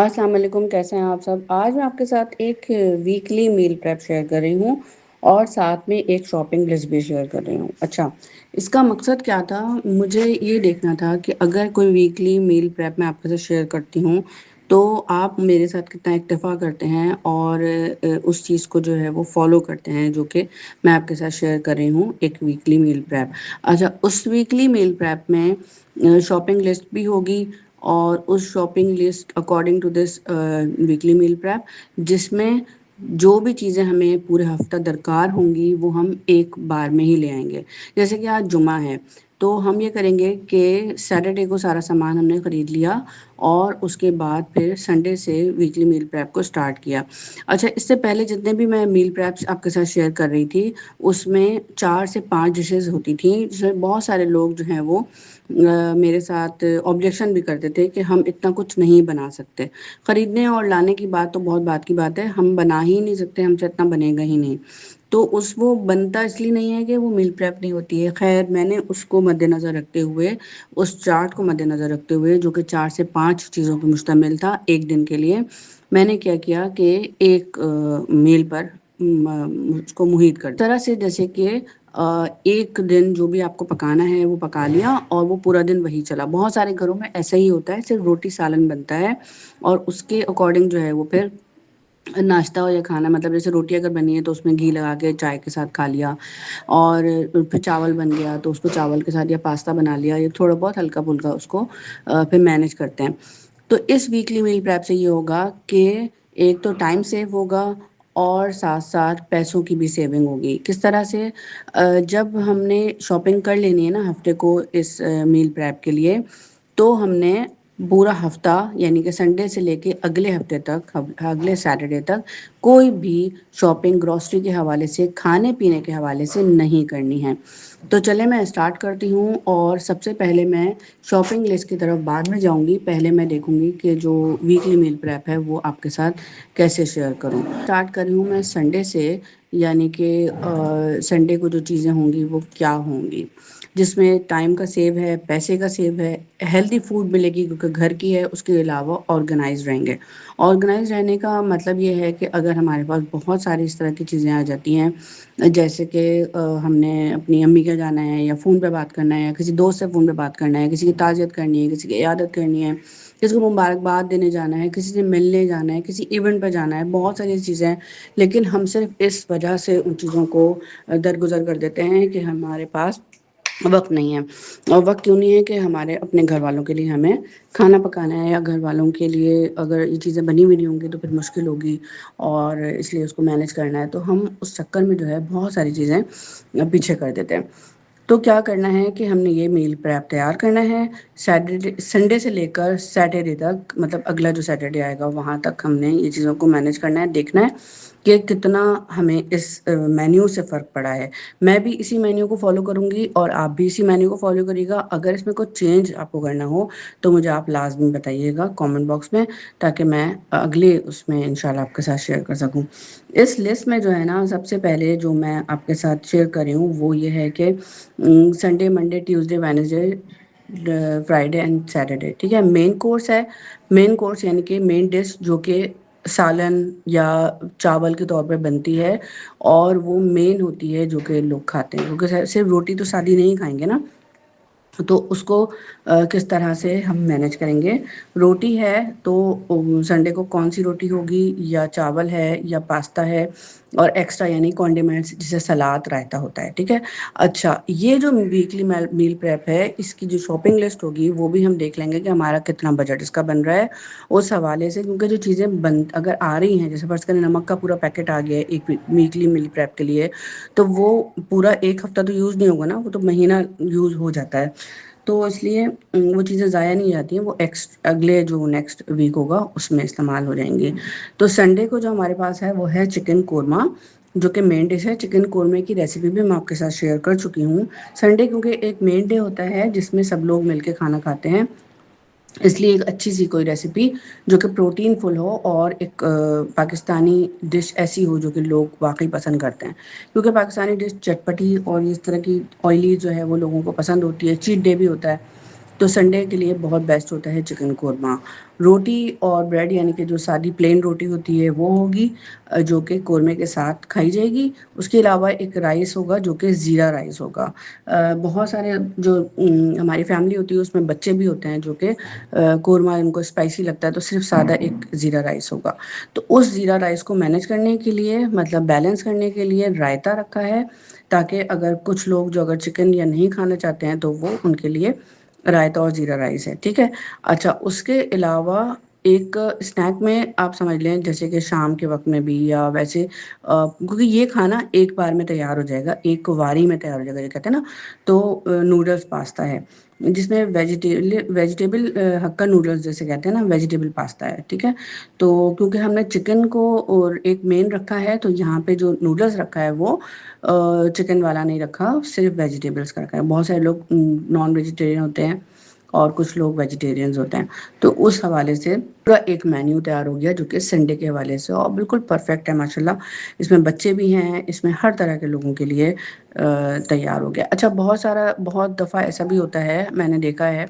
अस्सलाम वालेकुम, कैसे हैं आप सब? आज मैं आपके साथ एक वीकली मील प्रेप शेयर कर रही हूँ और साथ में एक शॉपिंग लिस्ट भी शेयर कर रही हूँ। अच्छा, इसका मकसद क्या था? मुझे ये देखना था कि अगर कोई वीकली मील प्रेप मैं आपके साथ शेयर करती हूँ, तो आप मेरे साथ कितना इत्तेफ़ा करते हैं और उस चीज़ को जो है वो फ़ॉलो करते हैं, जो कि मैं आपके साथ शेयर कर रही हूँ, एक वीकली मील प्रेप। अच्छा, उस वीकली मील प्रेप में शॉपिंग लिस्ट भी होगी और उस shopping list according to this weekly meal prep, जिसमें जो भी चीज़ें हमें पूरे हफ्ता दरकार होंगी वो हम एक बार में ही ले आएंगे। जैसे कि आज जुमा है, तो हम ये करेंगे कि सैटरडे को सारा सामान हमने ख़रीद लिया और उसके बाद फिर संडे से वीकली मील प्रैप को स्टार्ट किया। अच्छा, इससे पहले जितने भी मैं मील प्रैप्स आपके साथ शेयर कर रही थी, उसमें 4 से 5 डिशेज़ होती थी, जिसमें बहुत सारे लोग जो हैं वो मेरे साथ ऑब्जेक्शन भी करते थे कि हम इतना कुछ नहीं बना सकते। खरीदने और लाने की बात तो बहुत बात की बात है, हम बना ही नहीं सकते, हमसे इतना बनेगा ही नहीं। तो उस वो बनता इसलिए नहीं है कि वो मील प्रेप नहीं होती है। खैर, मैंने उसको मद्देनज़र रखते हुए, उस चार्ट को मद्देनज़र रखते हुए, जो कि 4 से 5 चीज़ों पे मुश्तमिल था एक दिन के लिए, मैंने क्या किया कि एक मील पर उसको मुहित कर दिया। तरह से जैसे कि एक दिन जो भी आपको पकाना है वो पका लिया और वो पूरा दिन वही चला। बहुत सारे घरों में ऐसा ही होता है, सिर्फ रोटी सालन बनता है और उसके अकॉर्डिंग जो है वो फिर नाश्ता या खाना, मतलब जैसे रोटी अगर बनी है तो उसमें घी लगा के चाय के साथ खा लिया और फिर चावल बन गया तो उसको चावल के साथ या पास्ता बना लिया, या थोड़ा बहुत हल्का फुल्का उसको फिर मैनेज करते हैं। तो इस वीकली मील प्रेप से ये होगा कि एक तो टाइम सेव होगा और साथ साथ पैसों की भी सेविंग होगी। किस तरह से? जब हमने शॉपिंग कर लेनी है ना हफ्ते को इस मील प्रेप के लिए, तो हमने पूरा हफ्ता यानी कि संडे से लेके अगले हफ्ते तक, अगले सैटरडे तक कोई भी शॉपिंग ग्रॉसरी के हवाले से, खाने पीने के हवाले से नहीं करनी है। तो चले मैं स्टार्ट करती हूँ और सबसे पहले मैं शॉपिंग लिस्ट की तरफ बाद में जाऊँगी। पहले मैं देखूँगी कि जो वीकली मील प्रेप है वो आपके साथ कैसे शेयर करूँ। स्टार्ट कर रही हूँ मैं संडे से, यानी कि संडे को जो चीज़ें होंगी वो क्या होंगी, जिसमें टाइम का सेव है, पैसे का सेव है, हेल्दी फूड मिलेगी क्योंकि घर की है, उसके अलावा ऑर्गेनाइज रहेंगे। ऑर्गेनाइज रहने का मतलब ये है कि अगर हमारे पास बहुत सारी इस तरह की चीज़ें आ जाती हैं, जैसे कि हमने अपनी अम्मी के जाना है या फ़ोन पे बात करना है या किसी दोस्त से फ़ोन पे बात करना है, किसी की ताज़ियत करनी है, किसी की इयादत करनी है, किसी को मुबारकबाद देने जाना है, किसी से मिलने जाना है, किसी इवेंट पे जाना है, बहुत सारी चीज़ें हैं। लेकिन हम सिर्फ इस वजह से उन चीज़ों को दरगुजर कर देते हैं कि हमारे पास वक़्त नहीं है। और वक़्त क्यों नहीं है कि हमारे अपने घर वालों के लिए हमें खाना पकाना है, या घर वालों के लिए अगर ये चीज़ें बनी हुई नहीं होंगी तो फिर मुश्किल होगी और इसलिए उसको मैनेज करना है। तो हम उस चक्कर में जो है बहुत सारी चीज़ें पीछे कर देते हैं। तो क्या करना है कि हमने ये मील प्रेप तैयार करना है। सैटरडे संडे से लेकर सैटरडे तक, मतलब अगला जो सैटरडे आएगा वहाँ तक हमने ये चीज़ों को मैनेज करना है, देखना है कि कितना हमें इस मेन्यू से फ़र्क पड़ा है। मैं भी इसी मेन्यू को फ़ॉलो करूँगी और आप भी इसी मेन्यू को फ़ॉलो करिएगा। अगर इसमें कुछ चेंज आपको करना हो तो मुझे आप लाज़मी बताइएगा कमेंट बॉक्स में, ताकि मैं अगले उसमें इंशाल्लाह आपके साथ शेयर कर सकूँ। इस लिस्ट में जो है ना, सबसे पहले जो मैं आपके साथ शेयर कर रही हूँ वो ये है कि Sunday, Monday, Tuesday, Wednesday, Friday and Saturday, ठीक है? मेन कोर्स है। मेन कोर्स यानी कि मेन डिश जो कि सालन या चावल के तौर पे बनती है और वो मेन होती है जो कि लोग खाते हैं, क्योंकि सिर्फ रोटी तो सादी नहीं खाएंगे ना। तो उसको किस तरह से हम मैनेज करेंगे? रोटी है तो संडे को कौन सी रोटी होगी, या चावल है या पास्ता है, और एक्स्ट्रा यानी कॉन्डिमेंट्स जैसे सलाद, रायता होता है, ठीक है? अच्छा, ये जो वीकली मील प्रेप है, इसकी जो शॉपिंग लिस्ट होगी वो भी हम देख लेंगे कि हमारा कितना बजट इसका बन रहा है उस हवाले से। क्योंकि जो चीज़ें बन अगर आ रही हैं, जैसे फर्ज़ करें नमक का पूरा पैकेट आ गया है एक वीकली मील प्रेप के लिए, तो वो पूरा एक हफ्ता तो यूज़ नहीं होगा ना, वो तो महीना यूज़ हो जाता है। तो इसलिए वो चीज़ें ज़ाया नहीं जाती हैं, वो अगले जो नेक्स्ट वीक होगा उसमें इस्तेमाल हो जाएंगी। तो संडे को जो हमारे पास है वो है चिकन कोरमा, जो कि मेन डिश है। चिकन कोरमे की रेसिपी भी मैं आपके साथ शेयर कर चुकी हूँ। संडे क्योंकि एक मेन डे होता है जिसमें सब लोग मिलके खाना खाते हैं, इसलिए एक अच्छी सी कोई रेसिपी जो कि प्रोटीन फुल हो और एक पाकिस्तानी डिश ऐसी हो जो कि लोग वाकई पसंद करते हैं, क्योंकि पाकिस्तानी डिश चटपटी और इस तरह की ऑयली जो है वो लोगों को पसंद होती है। चीट डे भी होता है, तो संडे के लिए बहुत बेस्ट होता है चिकन कोरमा। रोटी और ब्रेड यानी कि जो सादी प्लेन रोटी होती है वो होगी, जो कि कोरमे के साथ खाई जाएगी। उसके अलावा एक राइस होगा जो कि ज़ीरा राइस होगा। बहुत सारे जो हमारी फैमिली होती है उसमें बच्चे भी होते हैं जो कि कोरमा उनको स्पाइसी लगता है, तो सिर्फ सादा एक ज़ीरा राइस होगा। तो उस ज़ीरा राइस को मैनेज करने के लिए, मतलब बैलेंस करने के लिए, रायता रखा है, ताकि अगर कुछ लोग जो अगर चिकन या नहीं खाना चाहते हैं तो वो उनके लिए रायता और ज़ीरा राइस है, ठीक है। अच्छा, उसके अलावा एक स्नैक में आप समझ लें जैसे कि शाम के वक्त में भी या वैसे, क्योंकि ये खाना एक बार में तैयार हो जाएगा, एक वारी में तैयार हो जाएगा, ये कहते हैं ना। तो नूडल्स पास्ता है जिसमें वेजिटेबल वेजिटेबल हक्का नूडल्स जैसे कहते हैं ना, वेजिटेबल पास्ता है, ठीक है। तो क्योंकि हमने चिकन को और एक मेन रखा है, तो यहाँ पे जो नूडल्स रखा है वो चिकन वाला नहीं रखा, सिर्फ वेजिटेबल्स का रखा है। बहुत सारे लोग नॉन वेजिटेरियन होते हैं और कुछ लोग वेजिटेरियंस होते हैं। तो उस हवाले से पूरा एक मेन्यू तैयार हो गया जो कि संडे के हवाले से, और बिल्कुल परफेक्ट है माशाल्लाह। इसमें बच्चे भी हैं, इसमें हर तरह के लोगों के लिए तैयार हो गया। अच्छा, बहुत दफ़ा ऐसा भी होता है, मैंने देखा है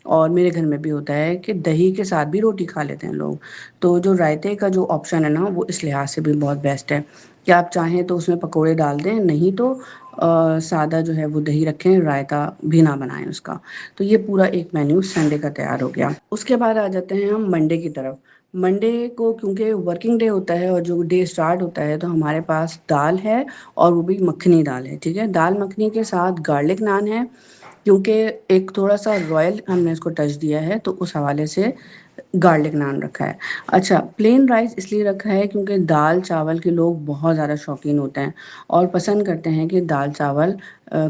और मेरे घर में भी होता है कि दही के साथ भी रोटी खा लेते हैं लोग। तो जो रायते का जो ऑप्शन है ना, वो इस लिहाज से भी बहुत बेस्ट है कि आप चाहें तो उसमें पकोड़े डाल दें, नहीं तो सादा जो है वो दही रखें, रायता भी ना बनाएं उसका। तो ये पूरा एक मेन्यू संडे का तैयार हो गया। उसके बाद आ जाते हैं हम मंडे की तरफ। मंडे को क्योंकि वर्किंग डे होता है और जो डे स्टार्ट होता है, तो हमारे पास दाल है, और वो भी मखनी दाल है, ठीक है। दाल मखनी के साथ गार्लिक नान है, क्योंकि एक थोड़ा सा रॉयल हमने इसको टच दिया है, तो उस हवाले से गार्लिक नान रखा है। अच्छा, प्लेन राइस इसलिए रखा है क्योंकि दाल चावल के लोग बहुत ज़्यादा शौकीन होते हैं और पसंद करते हैं कि दाल चावल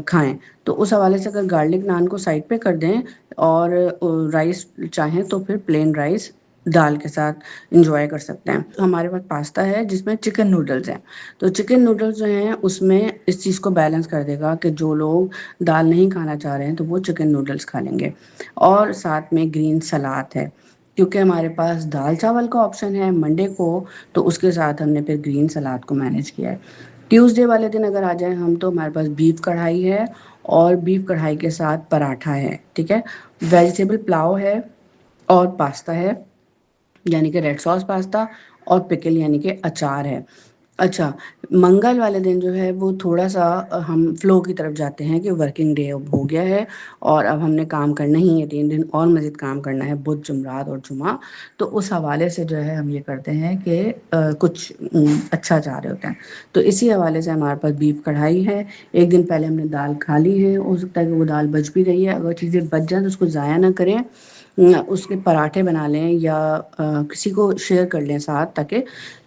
खाएं। तो उस हवाले से अगर गार्लिक नान को साइड पे कर दें और राइस चाहें तो फिर प्लेन राइस दाल के साथ इंजॉय कर सकते हैं। हमारे पास पास्ता है जिसमें चिकन नूडल्स हैं। तो चिकन नूडल्स जो हैं उसमें इस चीज़ को बैलेंस कर देगा कि जो लोग दाल नहीं खाना चाह रहे हैं तो वो चिकन नूडल्स खा लेंगे। और साथ में ग्रीन सलाद है, क्योंकि हमारे पास दाल चावल का ऑप्शन है मंडे को, तो उसके साथ हमने फिर ग्रीन सलाद को मैनेज किया है। ट्यूसडे वाले दिन अगर आ जाएं हम, तो हमारे पास बीफ कढ़ाई है, और बीफ कढ़ाई के साथ पराठा है, ठीक है। वेजिटेबल पुलाव है, और पास्ता है यानी कि रेड सॉस पास्ता, और पिकल यानी कि अचार है। अच्छा, मंगल वाले दिन जो है वो थोड़ा सा हम फ्लो की तरफ जाते हैं कि वर्किंग डे अब हो गया है और अब हमने काम करना ही है, 3 दिन और मज़ीद काम करना है, बुध जुमरात और जुमा। तो उस हवाले से जो है हम ये करते हैं कि कुछ अच्छा चाह रहे होते हैं। तो इसी हवाले से हमारे पास बीफ कढ़ाई है। एक दिन पहले हमने दाल खा ली है, हो सकता है कि वो दाल बच भी गई है, अगर चीज़ें बच जाए तो उसको ज़ाया ना करें, उसके पराठे बना लें या किसी को शेयर कर लें साथ, ताकि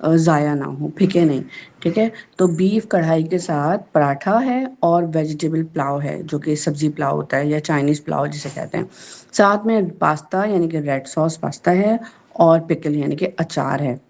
ज़ाया ना हो, फेंके नहीं, ठीक है। तो बीफ कढ़ाई के साथ पराठा है, और वेजिटेबल पुलाव है जो कि सब्ज़ी पुलाव होता है या चाइनीज़ पुलाव जिसे कहते हैं। साथ में पास्ता यानी कि रेड सॉस पास्ता है, और पिकल यानी कि अचार है।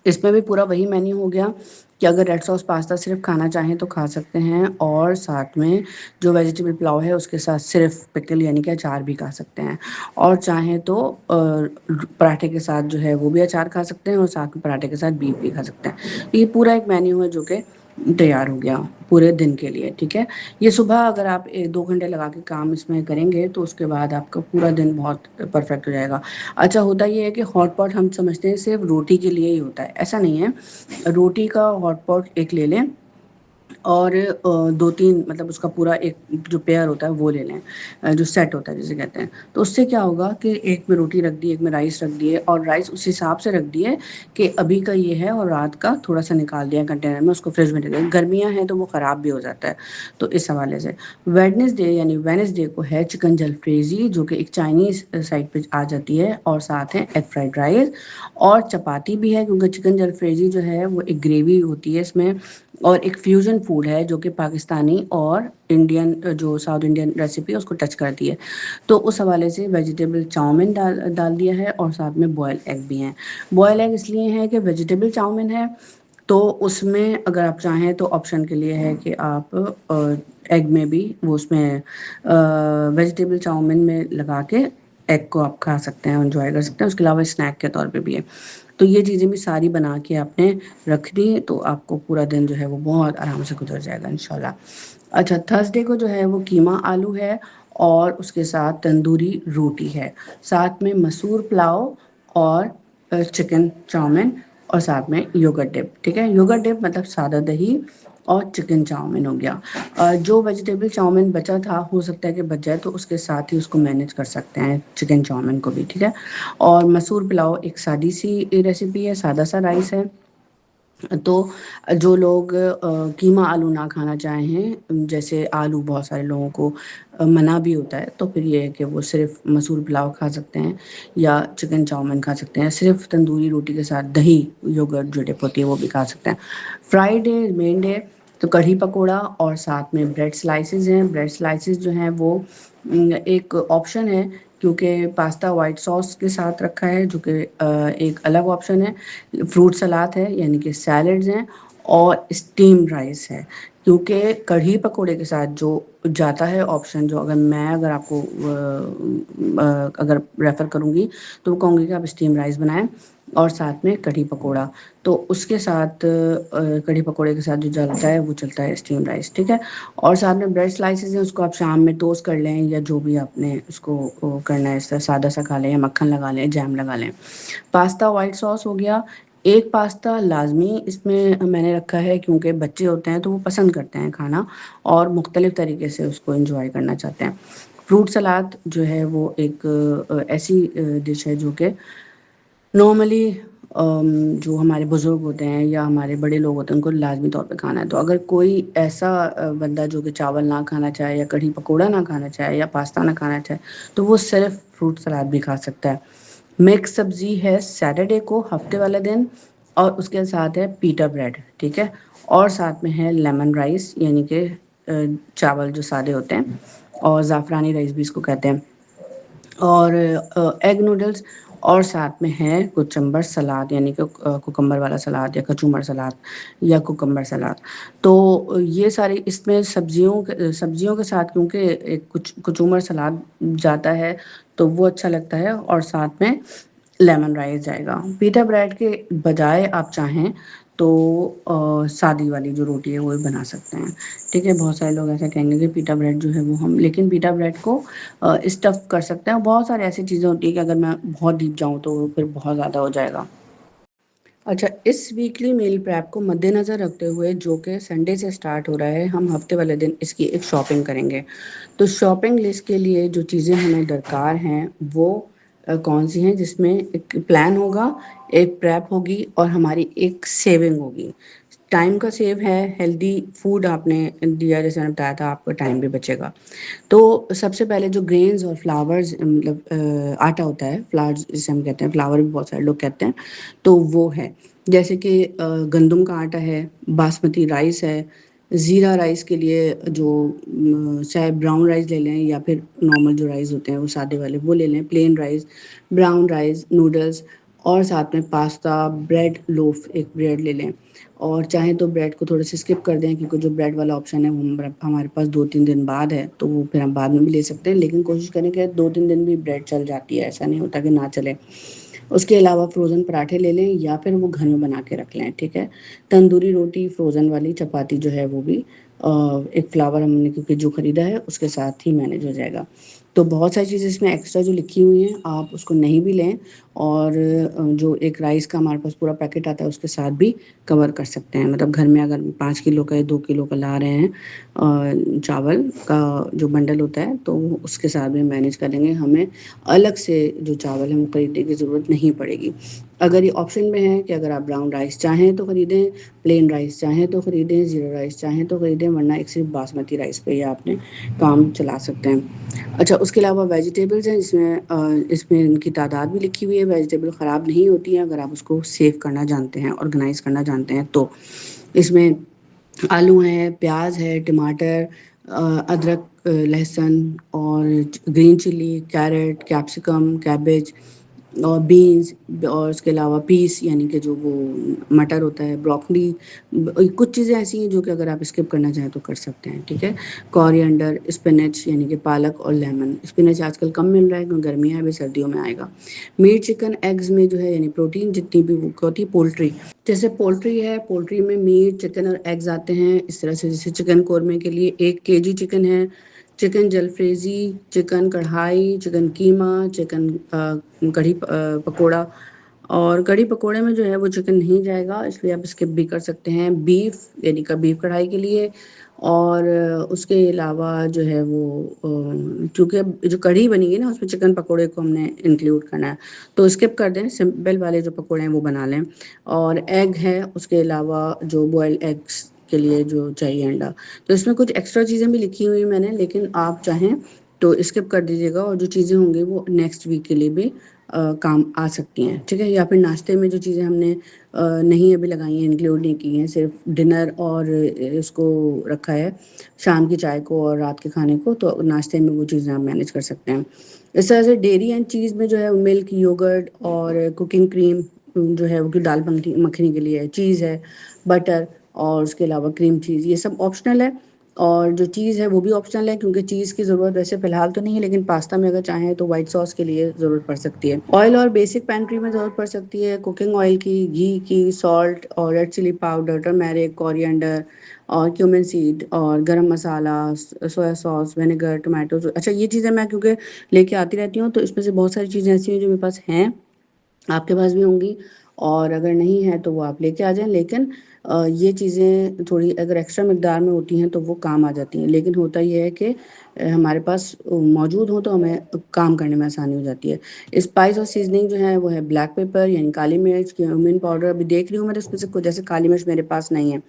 इसमें भी पूरा वही मेन्यू हो गया कि अगर रेड सॉस पास्ता सिर्फ खाना चाहें तो खा सकते हैं, और साथ में जो वेजिटेबल पुलाव है उसके साथ सिर्फ पिकल यानी कि अचार भी खा सकते हैं, और चाहें तो पराठे के साथ जो है वो भी अचार खा सकते हैं, और साथ में पराठे के साथ बीफ भी खा सकते हैं। ये पूरा एक मेन्यू है जो कि तैयार हो गया पूरे दिन के लिए, ठीक है। ये सुबह अगर आप 1-2 घंटे लगा के काम इसमें करेंगे तो उसके बाद आपका पूरा दिन बहुत परफेक्ट हो जाएगा। अच्छा, होता ये है कि हॉट पॉट हम समझते हैं सिर्फ रोटी के लिए ही होता है, ऐसा नहीं है। रोटी का हॉट पॉट एक ले लें, और 2-3 मतलब उसका पूरा एक जो पेयर होता है वो ले लें, जो सेट होता है जिसे कहते हैं। तो उससे क्या होगा कि एक में रोटी रख दी, एक में राइस रख दिए, और राइस उस हिसाब से रख दिए कि अभी का ये है और रात का थोड़ा सा निकाल दिया कंटेनर में, उसको फ्रिज में दे दिया। गर्मियाँ हैं तो वो ख़राब भी हो जाता है, तो इस हवाले से। वेडनेसडे यानी वेडनेसडे को है चिकन जलफ्रेज़ी, जो कि एक चाइनीज़ साइड पे आ जाती है, और साथ है एग फ्राइड राइस, और चपाती भी है, क्योंकि चिकन जलफ्रेज़ी जो है वो एक ग्रेवी होती है इसमें, और एक फ्यूजन फूड है जो कि पाकिस्तानी और इंडियन, जो साउथ इंडियन रेसिपी है उसको टच करती है। तो उस हवाले से वेजिटेबल चाउमीन डाल डाल दिया है, और साथ में बॉयल एग भी हैं। बॉयल एग इसलिए है कि वेजिटेबल चाउमीन है, तो उसमें अगर आप चाहें तो ऑप्शन के लिए है कि आप एग में भी वो उसमें वेजिटेबल चाउमीन में लगा के एग को आप खा सकते हैं, एंजॉय कर सकते हैं। उसके अलावा स्नैक के तौर पे भी है। तो ये चीज़ें भी सारी बना के आपने रख दी, तो आपको पूरा दिन जो है वो बहुत आराम से गुजर जाएगा इंशाल्लाह। अच्छा, थर्सडे को जो है वो कीमा आलू है, और उसके साथ तंदूरी रोटी है, साथ में मसूर पुलाव और चिकन चाउमीन और साथ में योगर्ट डिप। ठीक है, योगर्ट डिप मतलब सादा दही और चिकन चाउमीन हो गया। जो वेजिटेबल चाउमीन बचा था, हो सकता है कि बच जाए तो उसके साथ ही उसको मैनेज कर सकते हैं चिकन चाउमीन को भी। ठीक है, और मसूर पुलाव एक सादी सी रेसिपी है, सादा सा राइस है। तो जो लोग कीमा आलू ना खाना चाहें, जैसे आलू बहुत सारे लोगों को मना भी होता है, तो फिर ये है कि वो सिर्फ मसूर पुलाव खा सकते हैं या चिकन चाउमीन खा सकते हैं, सिर्फ तंदूरी रोटी के साथ दही योगर्ट जो डिप होती है वो भी खा सकते हैं। फ्राइडे मेन डे तो कढ़ी पकोड़ा और साथ में ब्रेड स्लाइसेस हैं। ब्रेड स्लाइसेस जो हैं वो एक ऑप्शन है, क्योंकि पास्ता वाइट सॉस के साथ रखा है, जो कि एक अलग ऑप्शन है। फ्रूट सलाद है यानी कि सैलड्स हैं, और स्टीम राइस है। क्योंकि कढ़ी पकोड़े के साथ जो जाता है ऑप्शन, जो अगर आपको अगर रेफ़र करूँगी तो वो कहूँगी कि आप स्टीम राइस बनाएं और साथ में कढ़ी पकोड़ा। तो उसके साथ कढ़ी पकोड़े के साथ जो चलता है वो चलता है स्टीम राइस। ठीक है, और साथ में ब्रेड स्लाइसेस हैं, उसको आप शाम में टोस्ट कर लें या जो भी आपने उसको करना है, इस तरह सादा सा खा लें या मक्खन लगा लें, जैम लगा लें। पास्ता वाइट सॉस हो गया। एक पास्ता लाजमी इसमें मैंने रखा है, क्योंकि बच्चे होते हैं तो वो पसंद करते हैं खाना और मुख्तलिफ तरीके से उसको एंजॉय करना चाहते हैं। फ्रूट सलाद जो है वो एक ऐसी डिश है जो कि नॉर्मली जो हमारे बुज़ुर्ग होते हैं या हमारे बड़े लोग होते हैं उनको लाज़मी तौर पे खाना है। तो अगर कोई ऐसा बंदा जो कि चावल ना खाना चाहे या कढ़ी पकोड़ा ना खाना चाहे या पास्ता ना खाना चाहे, तो वो सिर्फ़ फ्रूट सलाद भी खा सकता है। मिक्स सब्ज़ी है सैटरडे को, हफ्ते वाले दिन, और उसके साथ है पीटा ब्रेड। ठीक है, और साथ में है लेमन राइस यानी कि चावल जो सादे होते हैं, और ज़ाफ़रानी राइस भी इसको कहते हैं, और एग नूडल्स, और साथ में है कुचम्बर सलाद यानी कि कुकम्बर वाला सलाद या कचूमर सलाद या कुकम्बर सलाद। तो ये सारी इसमें सब्जियों के साथ, क्योंकि एक कुचूमर सलाद जाता है तो वो अच्छा लगता है, और साथ में लेमन राइस जाएगा। पीटा ब्रेड के बजाय आप चाहें तो सादी वाली जो रोटी है वो भी बना सकते हैं। ठीक है, बहुत सारे लोग ऐसा कहेंगे कि पीटा ब्रेड जो है वो हम, लेकिन पीटा ब्रेड को स्टफ़ कर सकते हैं। बहुत सारी ऐसी चीज़ें होती हैं कि अगर मैं बहुत डीप जाऊँ तो फिर बहुत ज़्यादा हो जाएगा। अच्छा, इस वीकली मील प्रेप को मद्देनज़र रखते हुए, जो कि संडे से स्टार्ट हो रहा है, हम हफ्ते वाले दिन इसकी एक शॉपिंग करेंगे। तो शॉपिंग लिस्ट के लिए जो चीज़ें हमें दरकार हैं वो कौन सी हैं, जिसमें एक प्लान होगा, एक प्रेप होगी और हमारी एक सेविंग होगी। टाइम का सेव है, हेल्दी फूड आपने दिया, जैसे मैंने बताया था, आपका टाइम भी बचेगा। तो सबसे पहले जो ग्रेन्स और फ्लावर्स, मतलब आटा होता है, फ्लावर्स जिसे हम कहते हैं, फ्लावर भी बहुत सारे लोग कहते हैं, तो वो है, जैसे कि गंदम का आटा है, बासमती राइस है, ज़ीरा राइस के लिए जो चाहे ब्राउन राइस ले लें या फिर नॉर्मल जो राइस होते हैं वो सादे वाले वो ले लें, plain rice, brown rice, noodles, और साथ में पास्ता, ब्रेड लोफ, एक ब्रेड ले लें। और चाहें तो ब्रेड को थोड़ा सा स्किप कर दें, क्योंकि जो ब्रेड वाला ऑप्शन है वो हमारे पास 2-3 दिन बाद है, तो वो फिर हम बाद में भी ले सकते हैं, लेकिन कोशिश करें कि 2-3 दिन भी ब्रेड चल जाती है, ऐसा नहीं होता कि ना चले। उसके अलावा फ्रोज़न पराठे ले लें या फिर वो घर में बना के रख लें। ठीक है, तंदूरी रोटी, फ्रोज़न वाली चपाती जो है वो भी एक फ्लावर हमने क्योंकि जो ख़रीदा है उसके साथ ही मैनेज हो जाएगा। तो बहुत सारी चीज़ें इसमें एक्स्ट्रा जो लिखी हुई हैं आप उसको नहीं भी लें, और जो एक राइस का हमारे पास पूरा पैकेट आता है उसके साथ भी कवर कर सकते हैं। मतलब घर में अगर 5 किलो का या 2 किलो का ला रहे हैं चावल का जो बंडल होता है, तो उसके साथ भी मैनेज कर लेंगे, हमें अलग से जो चावल है वो खरीदने की ज़रूरत नहीं पड़ेगी। अगर ये ऑप्शन में है कि अगर आप ब्राउन राइस चाहें तो ख़रीदें, प्लेन राइस चाहें तो ख़रीदें, ज़ीरा राइस चाहें तो ख़रीदें, वरना एक सिर्फ बासमती राइस पे ही आपने काम चला सकते हैं। अच्छा, उसके अलावा वेजिटेबल्स हैं, इसमें इनकी तादाद भी लिखी हुई है। वेजिटेबल ख़राब नहीं होती हैं अगर आप उसको सेव करना जानते हैं, ऑर्गेनाइज़ करना जानते हैं। तो इसमें आलू हैं, प्याज है, टमाटर, अदरक, लहसुन, और green chilli, carrot, capsicum, cabbage, और बीन्स, और उसके अलावा पीस यानी कि जो वो मटर होता है, ब्रोकली, कुछ चीज़ें ऐसी हैं जो कि अगर आप स्किप करना चाहें तो कर सकते हैं। ठीक है, कोरिएंडर, स्पिनच यानी कि पालक, और लेमन। स्पिनच आजकल कम मिल रहा है क्योंकि गर्मियाँ हैं, अभी सर्दियों में आएगा। मीट, चिकन, एग्स में जो है यानी प्रोटीन जितनी भी वो होती है, पोल्ट्री, जैसे पोल्ट्री है, पोल्ट्री में मीट, चिकन और एग्स आते हैं। इस तरह से जैसे चिकन कोरमे के लिए 1 केजी चिकन है, चिकन जलफ्रेजी, चिकन कढ़ाई, चिकन कीमा, चिकन कढ़ी पकोड़ा। और कढ़ी पकोड़े में जो है वो चिकन नहीं जाएगा, इसलिए आप स्किप भी कर सकते हैं। बीफ यानी का बीफ कढ़ाई के लिए। और उसके अलावा जो है वो क्योंकि अब जो कढ़ी बनेगी ना उसमें चिकन पकोड़े को हमने इंक्लूड करना है, तो स्किप कर दें, सिंपल वाले जो पकोड़े हैं वो बना लें। और एग है, उसके अलावा जो बॉयल एग्स के लिए जो चाहिए अंडा। तो इसमें कुछ एक्स्ट्रा चीज़ें भी लिखी हुई हैं मैंने, लेकिन आप चाहें तो स्किप कर दीजिएगा, और जो चीज़ें होंगी वो नेक्स्ट वीक के लिए भी काम आ सकती हैं, ठीक है। या फिर नाश्ते में जो चीज़ें हमने नहीं अभी लगाई हैं, इंक्लूड नहीं की हैं, सिर्फ डिनर और इसको रखा है शाम की चाय को और रात के खाने को, तो नाश्ते में वो चीज़ें आप मैनेज कर सकते हैं। इस तरह से डेयरी एंड चीज़ में जो है मिल्क, योगर्ट और कुकिंग क्रीम जो है वो कि दाल मखनी मखनी के लिए है, चीज़ है, बटर, और उसके अलावा क्रीम चीज़, ये सब ऑप्शनल है। और जो चीज़ है वो भी ऑप्शनल है, क्योंकि चीज़ की ज़रूरत वैसे फ़िलहाल तो नहीं है, लेकिन पास्ता में अगर चाहें तो वाइट सॉस के लिए ज़रूरत पड़ सकती है। ऑयल और बेसिक पैंट्री में ज़रूरत पड़ सकती है कुकिंग ऑयल की, घी की, सॉल्ट और red chilli powder, turmeric, coriander और क्यूमिन सीड और garam masala, soya sauce, vinegar, tomato. अच्छा, ये चीज़ें मैं क्योंकि लेके आती रहती हूँ, तो इसमें से बहुत सारी चीज़ें ऐसी हैं जो मेरे पास हैं, आपके पास भी होंगी, और अगर नहीं है तो वो आप लेके आ जाएं। लेकिन ये चीज़ें थोड़ी अगर एक्स्ट्रा मिकदार में होती हैं तो वो काम आ जाती हैं, लेकिन होता ये है कि हमारे पास मौजूद हो तो हमें काम करने में आसानी हो जाती है। स्पाइस और सीजनिंग जो है वो है ब्लैक पेपर यानी काली मिर्च, क्यूमिन पाउडर, अभी देख रही हूँ मैं तो उसमें से कुछ, जैसे काली मिर्च मेरे पास नहीं है,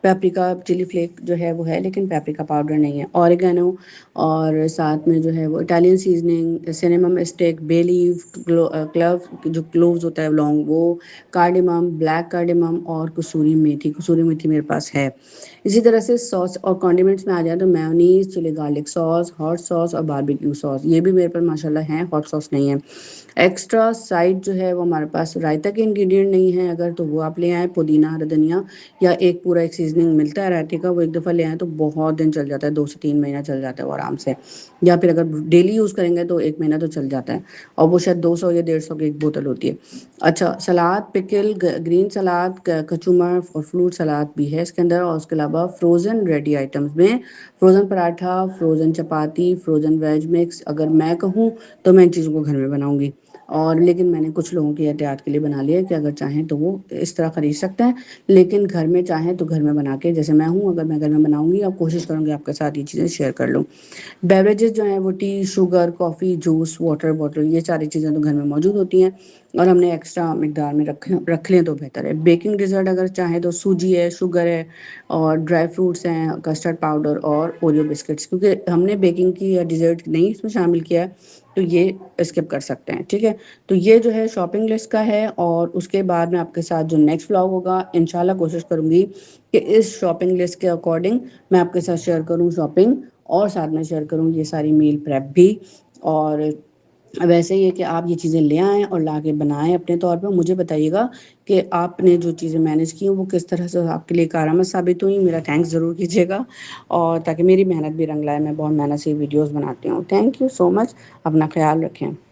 पेपरिका चिली फ्लेक जो है वो है, लेकिन पेपरिका पाउडर नहीं है, ऑरिगेनो, और साथ में जो है वो Italian seasoning, cinnamon stick, bay leaf, clove जो क्लोव्स होता है लौंग वो, कार्डेमम, ब्लैक कार्डेमम और कसूरी मेथी। कसूरी मेथी मेरे पास है। इसी तरह से सॉस और कॉन्डिमेंट्स में आ जाए तो mayonnaise, chilli garlic sauce, hot sauce और बारबेक्यू सॉस, ये भी मेरे पास माशाल्लाह है, हॉट सॉस नहीं है। एक्स्ट्रा साइड जो है वो हमारे पास रायता के इंग्रेडिएंट नहीं है, अगर तो वो आप ले आएँ, पुदीना, हरा धनिया, या एक पूरा एक सीजनिंग मिलता है रायते का, वो एक दफ़ा ले आएँ तो बहुत दिन चल जाता है, 2 से 3 महीना चल जाता है वो आराम से। या फिर अगर डेली यूज़ करेंगे तो 1 महीना तो चल जाता है, और वो शायद 200 या 150 की एक बोतल होती है। अच्छा, सलाद, पिकल, ग्रीन सलाद, कचूमर और फ्रूट सलाद भी है इसके अंदर, और उसके अलावा फ्रोज़न रेडी आइटम्स में फ्रोज़न पराठा, फ्रोज़न चपाती, फ्रोज़न वेज मिक्स। अगर मैं कहूँ तो मैं इन चीज़ों को घर में बनाऊंगी, और लेकिन मैंने कुछ लोगों की एहतियात के लिए बना लिया है कि अगर चाहें तो वो इस तरह खरीद सकते हैं, लेकिन घर में चाहें तो घर में बना के, जैसे मैं हूँ, अगर मैं घर में बनाऊंगी और कोशिश करूंगी आपके साथ ये चीज़ें शेयर कर लूँ। बेवरेजेस जो हैं वो T, sugar, coffee, juice, water bottle, ये सारी चीज़ें तो घर में मौजूद होती हैं, और हमने एक्स्ट्रा मिकदार में रख लें तो बेहतर है। बेकिंग डिज़र्ट अगर चाहें तो सूजी है, शुगर है, और ड्राई फ्रूट्स हैं, कस्टर्ड पाउडर और ओरियो बिस्किट्स, क्योंकि हमने बेकिंग की या डिज़र्ट नहीं इसमें शामिल किया है, तो ये स्किप कर सकते हैं, ठीक है। तो ये जो है शॉपिंग लिस्ट का है, और उसके बाद में आपके साथ जो नेक्स्ट व्लॉग होगा इंशाल्लाह कोशिश करूँगी कि इस शॉपिंग लिस्ट के अकॉर्डिंग मैं आपके साथ शेयर करूँ शॉपिंग, और साथ में शेयर करूँ ये सारी मील प्रेप भी। और वैसे ही है कि आप ये चीज़ें ले आएँ और ला के बनाएँ अपने तौर पे, मुझे बताइएगा कि आपने जो चीज़ें मैनेज की हैं वो किस तरह से आपके लिए कारआमद साबित हुई। मेरा थैंक्स ज़रूर कीजिएगा, और ताकि मेरी मेहनत भी रंग लाए, मैं बहुत मेहनत से वीडियोज़ बनाती हूँ। थैंक यू सो मच, अपना ख्याल रखें।